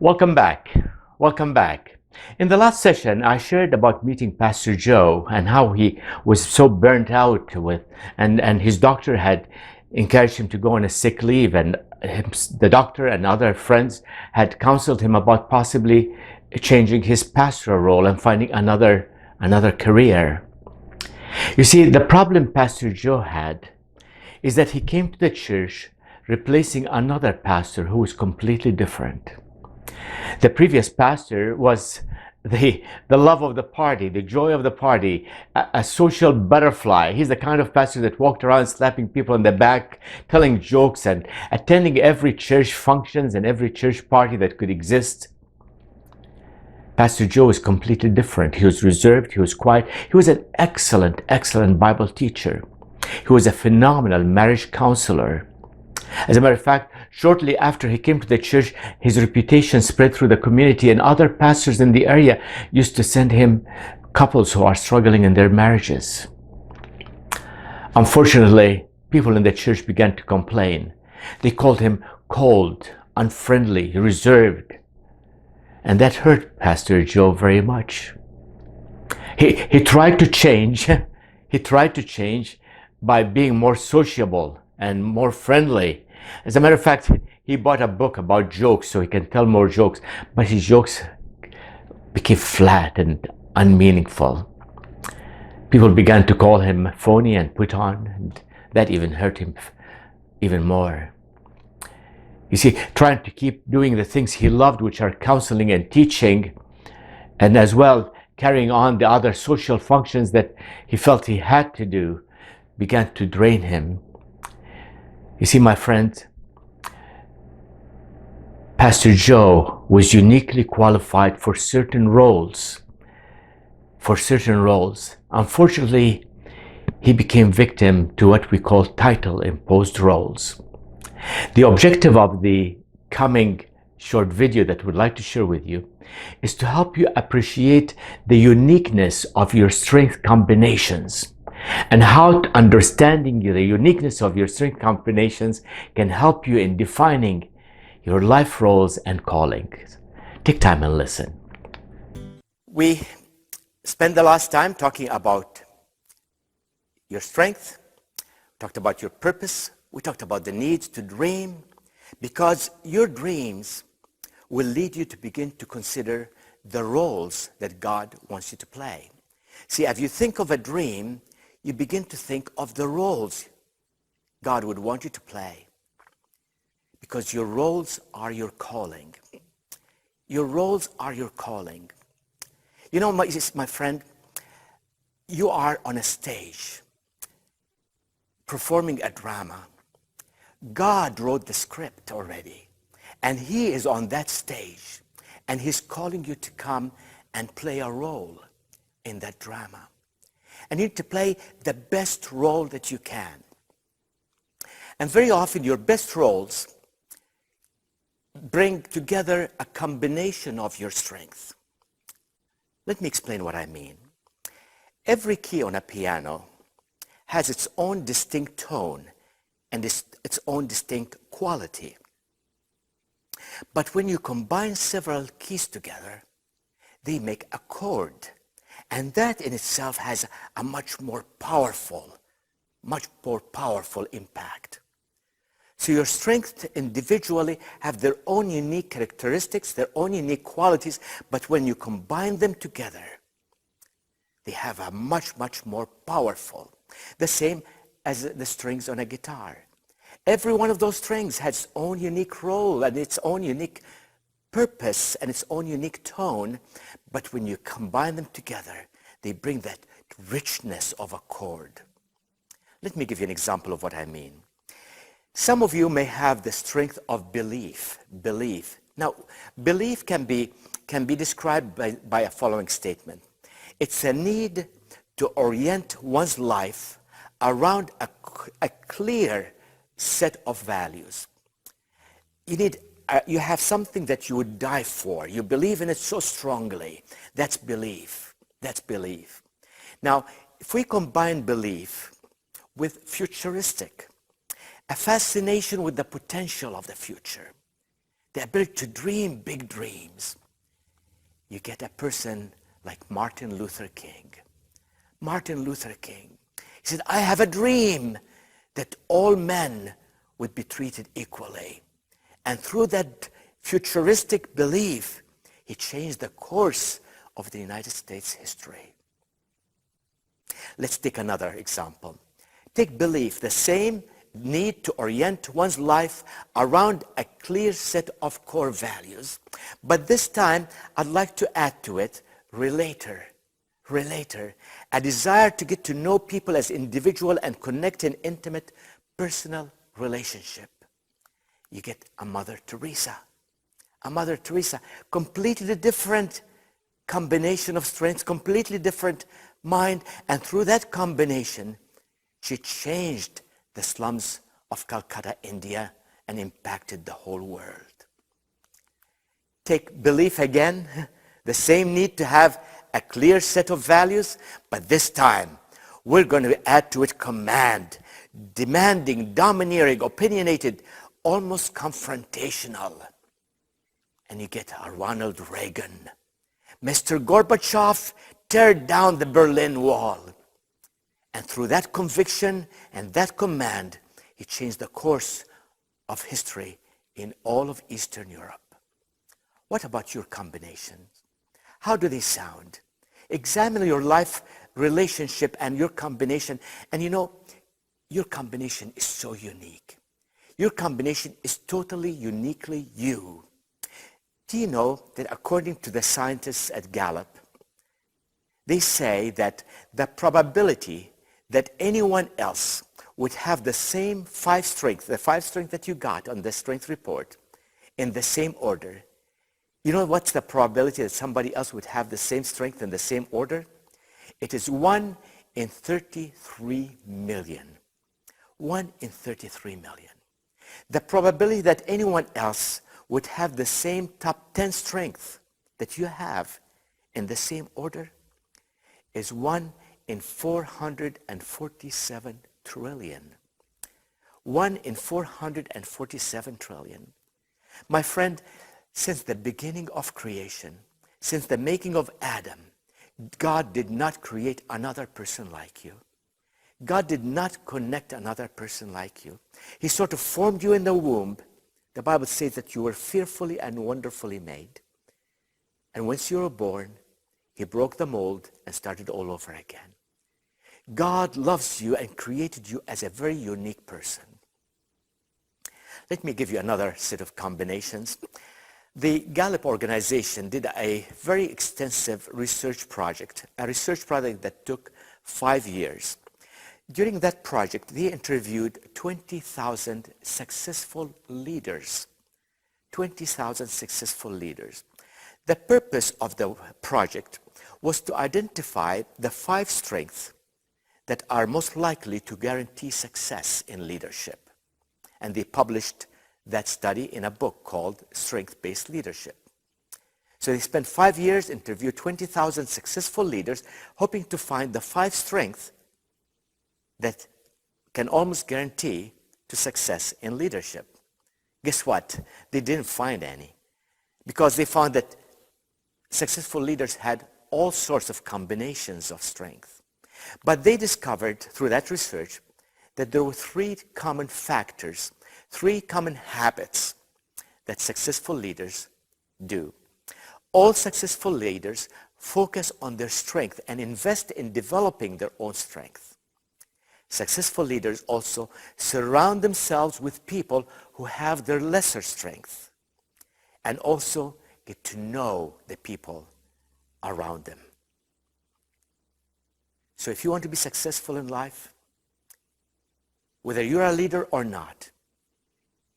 Welcome back. Welcome back. In the last session, I shared about meeting Pastor Joe and how he was so burnt out and his doctor had encouraged him to go on a sick leave, and the doctor and other friends had counseled him about possibly changing his pastoral role and finding another career. You see, the problem Pastor Joe had is that he came to the church replacing another pastor who was completely different. The previous pastor was the love of the party, the joy of the party, a social butterfly. He's the kind of pastor that walked around slapping people on the back, telling jokes, and attending every church functions and every church party that could exist. Pastor Joe is completely different. He was reserved, he was quiet. He was an excellent Bible teacher. He was a phenomenal marriage counselor. As a matter of fact, shortly after he came to the church, his reputation spread through the community, and other pastors in the area used to send him couples who are struggling in their marriages. Unfortunately, people in the church began to complain. They called him cold, unfriendly, reserved. And that hurt Pastor Joe very much. He tried to change. He tried to change by being more sociable and more friendly. As a matter of fact, he bought a book about jokes so he can tell more jokes, but his jokes became flat and unmeaningful. People began to call him phony and put on, and that even hurt him even more. You see, trying to keep doing the things he loved, which are counseling and teaching, and as well carrying on the other social functions that he felt he had to do, began to drain him. You see, my friend, Pastor Joe was uniquely qualified for certain roles. Unfortunately, he became victim to what we call title-imposed roles. The objective of the coming short video that we'd like to share with you is to help you appreciate the uniqueness of your strength combinations, and how understanding the uniqueness of your strength combinations can help you in defining your life roles and callings. Take time and listen. We spent the last time talking about your strength, talked about your purpose, we talked about the need to dream, because your dreams will lead you to begin to consider the roles that God wants you to play. See, if you think of a dream, you begin to think of the roles God would want you to play, because your roles are your calling. Your roles are your calling. You know, my friend, you are on a stage performing a drama. God wrote the script already, and He is on that stage, and He's calling you to come and play a role in that drama. And you need to play the best role that you can. And very often your best roles bring together a combination of your strengths. Let me explain what I mean. Every key on a piano has its own distinct tone and its own distinct quality. But when you combine several keys together, they make a chord. And that in itself has a much more powerful impact. So your strengths individually have their own unique characteristics, their own unique qualities, but when you combine them together, they have a much more powerful. The same as the strings on a guitar. Every one of those strings has its own unique role and its own unique purpose and its own unique tone, but when you combine them together, they bring that richness of a chord. Let me give you an example of what I mean. Some of you may have the strength of belief. Now, belief can be described by a following statement. It's a need to orient one's life around a clear set of values. You have something that you would die for. You believe in it so strongly. That's belief. Now, if we combine belief with futuristic, a fascination with the potential of the future, the ability to dream big dreams, you get a person like Martin Luther King. Martin Luther King. He said, I have a dream that all men would be treated equally. And through that futuristic belief, he changed the course of the United States history. Let's take another example. Take belief, the same need to orient one's life around a clear set of core values. But this time, I'd like to add to it, relator, a desire to get to know people as individual and connect in intimate, personal relationship. You get a Mother Teresa. A Mother Teresa, completely different combination of strengths, completely different mind, and through that combination, she changed the slums of Calcutta, India, and impacted the whole world. Take belief again, the same need to have a clear set of values, but this time we're going to add to it command, demanding, domineering, opinionated, almost confrontational. And you get a Ronald Reagan. Mr. Gorbachev, tear down the Berlin Wall. And through that conviction and that command, he changed the course of history in all of Eastern Europe. What about your combinations? How do they sound? Examine your life relationship and your combination. And you know, your combination is so unique. Your combination is totally, uniquely you. Do you know that according to the scientists at Gallup, they say that the probability that anyone else would have the same five strengths, the five strengths that you got on the strength report, in the same order, you know what's the probability that somebody else would have the same strength in the same order? It is 1 in 33 million. 1 in 33 million. The probability that anyone else would have the same top 10 strength that you have in the same order is 1 in 447 trillion. 1 in 447 trillion. My friend, since the beginning of creation, since the making of Adam, God did not create another person like you. God did not connect another person like you. He sort of formed you in the womb. The Bible says that you were fearfully and wonderfully made. And once you were born, he broke the mold and started all over again. God loves you and created you as a very unique person. Let me give you another set of combinations. The Gallup organization did a very extensive research project, a research project that took 5 years. During that project, they interviewed 20,000 successful leaders. 20,000 successful leaders. The purpose of the project was to identify the 5 strengths that are most likely to guarantee success in leadership. And they published that study in a book called Strength-Based Leadership. So they spent 5 years, interviewed 20,000 successful leaders, hoping to find the 5 strengths that can almost guarantee to success in leadership. Guess what? They didn't find any, because they found that successful leaders had all sorts of combinations of strength. But they discovered through that research that there were 3 common factors, 3 common habits that successful leaders do. All successful leaders focus on their strength and invest in developing their own strength. Successful leaders also surround themselves with people who have their lesser strength and also get to know the people around them. So if you want to be successful in life, whether you're a leader or not,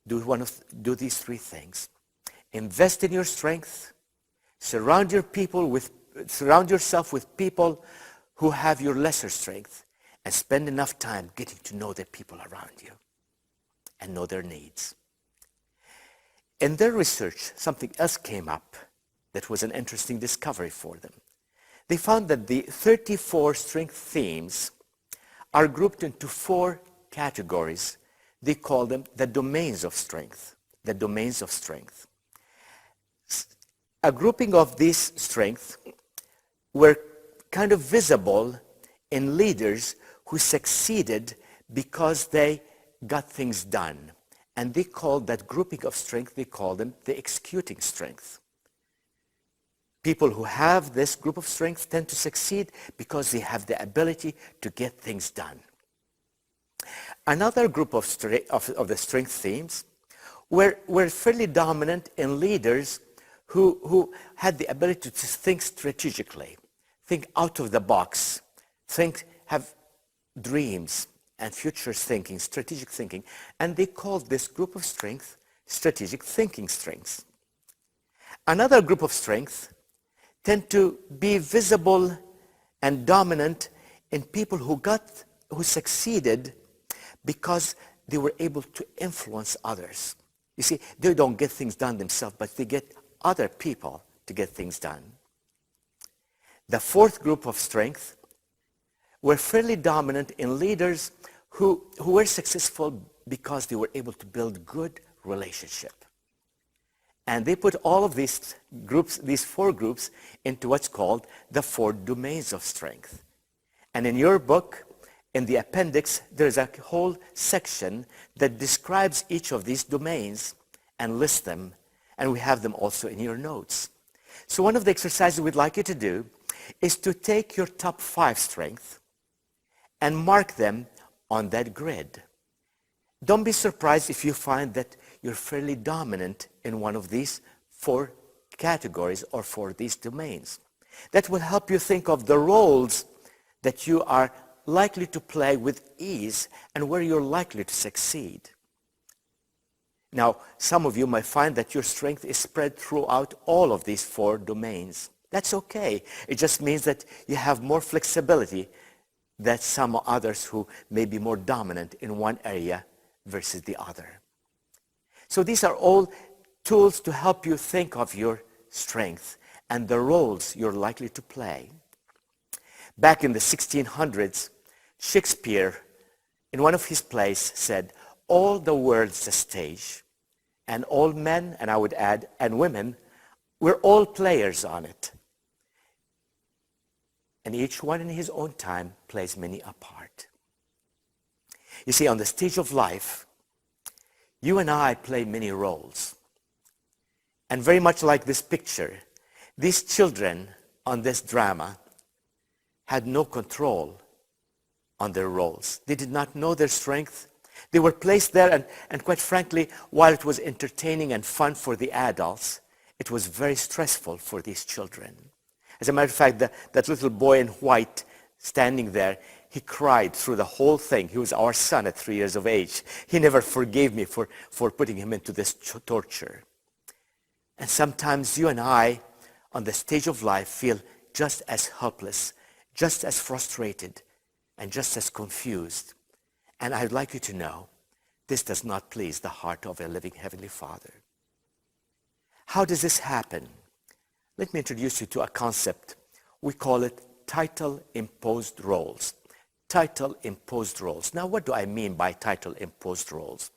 do these 3 things. Invest in your strength, surround yourself with people who have your lesser strength, and spend enough time getting to know the people around you and know their needs. In their research, something else came up that was an interesting discovery for them. They found that the 34 strength themes are grouped into 4 categories. They call them the domains of strength. The domains of strength. A grouping of these strengths were kind of visible in leaders who succeeded because they got things done. And they called that grouping of strength, they called them the executing strength. People who have this group of strength tend to succeed because they have the ability to get things done. Another group of the strength themes were fairly dominant in leaders who had the ability to think strategically, think out of the box, have dreams and future thinking, strategic thinking. And they called this group of strength strategic thinking strengths. Another group of strengths tend to be visible and dominant in people who succeeded because they were able to influence others. You see, they don't get things done themselves, but they get other people to get things done. The fourth group of strength were fairly dominant in leaders who were successful because they were able to build good relationship. And they put all of these groups, these four groups, into what's called the four domains of strength. And in your book, in the appendix, there's a whole section that describes each of these domains and lists them. And we have them also in your notes. So one of the exercises we'd like you to do is to take your top 5 strengths and mark them on that grid. Don't be surprised if you find that you're fairly dominant in one of these 4 categories or 4 these domains. That will help you think of the roles that you are likely to play with ease and where you're likely to succeed. Now, some of you might find that your strength is spread throughout all of these 4 domains. That's okay. It just means that you have more flexibility than some others who may be more dominant in one area versus the other. So these are all tools to help you think of your strength and the roles you're likely to play. Back in the 1600s, Shakespeare, in one of his plays, said, "All the world's a stage, and all men," and I would add, and women, "we're all players on it. And each one in his own time plays many a part." You see, on the stage of life, you and I play many roles. And very much like this picture, these children on this drama had no control on their roles. They did not know their strength. They were placed there, and quite frankly, while it was entertaining and fun for the adults, it was very stressful for these children. As a matter of fact, that little boy in white standing there, he cried through the whole thing. He was our son at 3 years of age. He never forgave me for putting him into this torture. And sometimes you and I, on the stage of life, feel just as helpless, just as frustrated, and just as confused. And I'd like you to know, this does not please the heart of a living Heavenly Father. How does this happen? Let me introduce you to a concept. We call it title-imposed roles. Title-imposed roles. Now, what do I mean by title-imposed roles?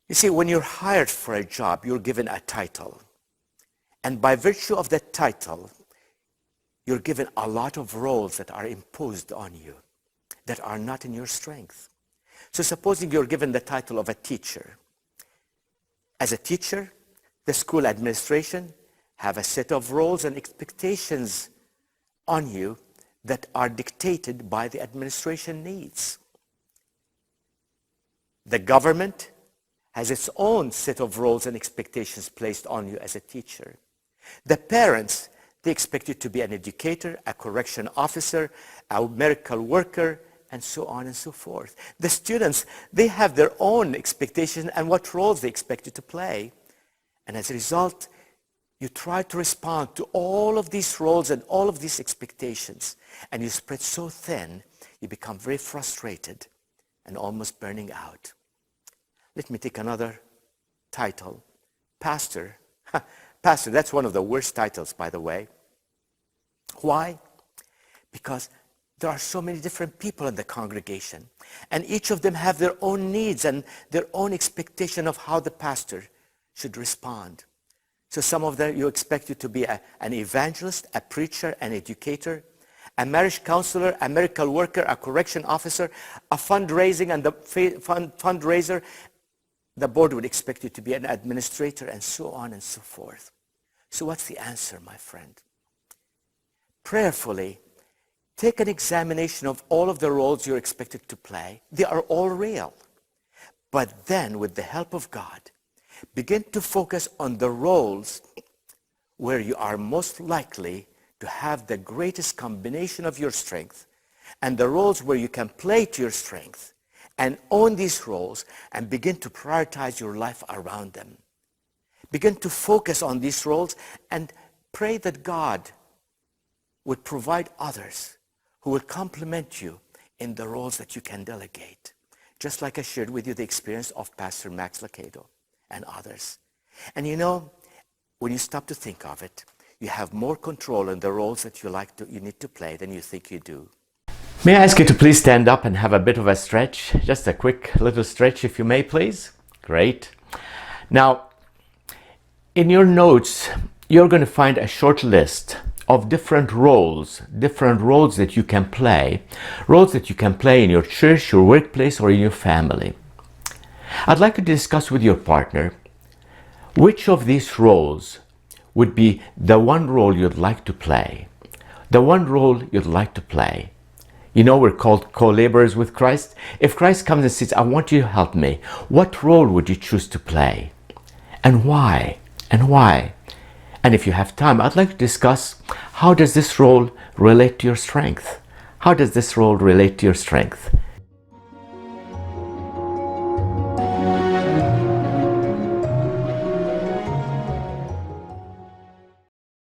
You see, when you're hired for a job, you're given a title. And by virtue of that title, you're given a lot of roles that are imposed on you, that are not in your strength. So supposing you're given the title of a teacher. As a teacher, the school administration have a set of roles and expectations on you that are dictated by the administration needs. The government has its own set of roles and expectations placed on you as a teacher. The parents, they expect you to be an educator, a correction officer, a medical worker, and so on and so forth. The students, they have their own expectations and what roles they expect you to play. And as a result, you try to respond to all of these roles and all of these expectations, and you spread so thin, you become very frustrated and almost burning out. Let me take another title, pastor. Pastor, that's one of the worst titles, by the way. Why? Because there are so many different people in the congregation, and each of them have their own needs and their own expectation of how the pastor should respond. So some of them, you expect you to be an evangelist, a preacher, an educator, a marriage counselor, a miracle worker, a correction officer, a fundraising and the fundraiser. The board would expect you to be an administrator, and so on and so forth. So what's the answer, my friend? Prayerfully, take an examination of all of the roles you're expected to play. They are all real. But then, with the help of God, begin to focus on the roles where you are most likely to have the greatest combination of your strength, and the roles where you can play to your strength, and own these roles and begin to prioritize your life around them. Begin to focus on these roles and pray that God would provide others who will complement you in the roles that you can delegate. Just like I shared with you the experience of Pastor Max Lucado and others. And you know, when you stop to think of it, you have more control in the roles that you need to play than you think you do. May I ask you to please stand up and have a bit of a stretch? Just a quick little stretch, if you may, please. Great. Now, in your notes, you're going to find a short list of different roles that you can play, roles that you can play in your church, your workplace, or in your family. I'd like to discuss with your partner which of these roles would be the one role you'd like to play, the one role you'd like to play. You know, we're called co-laborers with Christ. If Christ comes and says, I want you to help me, what role would you choose to play? And why? And why? And if you have time, I'd like to discuss, how does this role relate to your strength? How does this role relate to your strength?